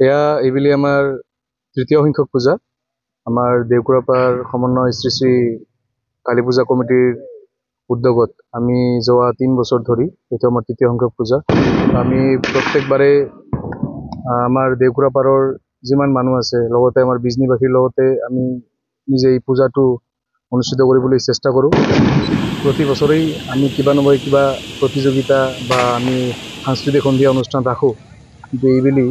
এইবেলি আমাৰ তৃতীয় সংখ্যক পূজা। আমাৰ দেওকুৰাপাৰ সমন্বয় শ্ৰী শ্ৰী কালী পূজা কমিটিৰ উদ্যোগত আমি যোৱা 3 বছৰ ধৰি এইটো আমাৰ তৃতীয় সংখ্যক পূজা। আমি প্ৰত্যেকবাৰে আমাৰ দেওকুৰাপাৰৰ যিমান মানুহ আছে লগতে আমাৰ বিজনীবাসীৰ লগতে আমি নিজে এই পূজাটো অনুষ্ঠিত কৰিবলৈ চেষ্টা কৰোঁ। প্ৰতি বছৰেই আমি কিবা নহয় কিবা প্ৰতিযোগিতা বা আমি সাংস্কৃতিক সন্ধিয়া অনুষ্ঠান ৰাখোঁ। কিন্তু এইবেলি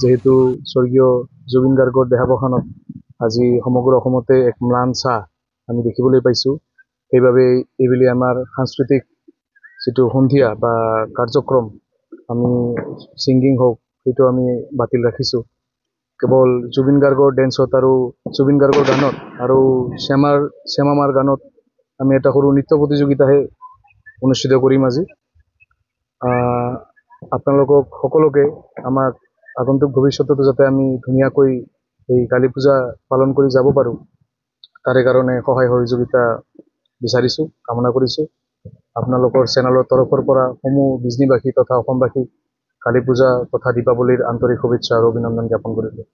যেহেতু স্বৰ্গীয় জুবিন গাৰ্গৰ দেহাৱসানত আজি সমগ্ৰ অসমতে এক ম্লান চাহ আমি দেখিবলৈ পাইছোঁ। সেইবাবে এইবেলি আমাৰ সাংস্কৃতিক যিটো সন্ধিয়া বা কাৰ্যক্ৰম আমি ছিংগিং হওক সেইটো আমি বাতিল ৰাখিছোঁ। কেৱল জুবিন গাৰ্গৰ ডেন্সত আৰু জুবিন গাৰ্গৰ গানত আৰু শ্যামামাৰ গানত আমি এটা সৰু নৃত্য প্ৰতিযোগিতাহে অনুষ্ঠিত কৰিম আজি। আপোনালোকক সকলোকে আমাক আগন্তুক ভৱিষ্যততো যাতে আমি ধুনীয়াকৈ এই কালী পূজা পালন কৰি যাব পাৰোঁ তাৰে কাৰণে সহায় সহযোগিতা বিচাৰিছোঁ, কামনা কৰিছোঁ। আপোনালোকৰ চেনেলৰ তৰফৰ পৰা সমূহ বিজনীবাসী তথা অসমবাসীক কালী পূজা তথা দীপাৱলীৰ আন্তৰিক শুভেচ্ছা আৰু অভিনন্দন জ্ঞাপন কৰিলোঁ।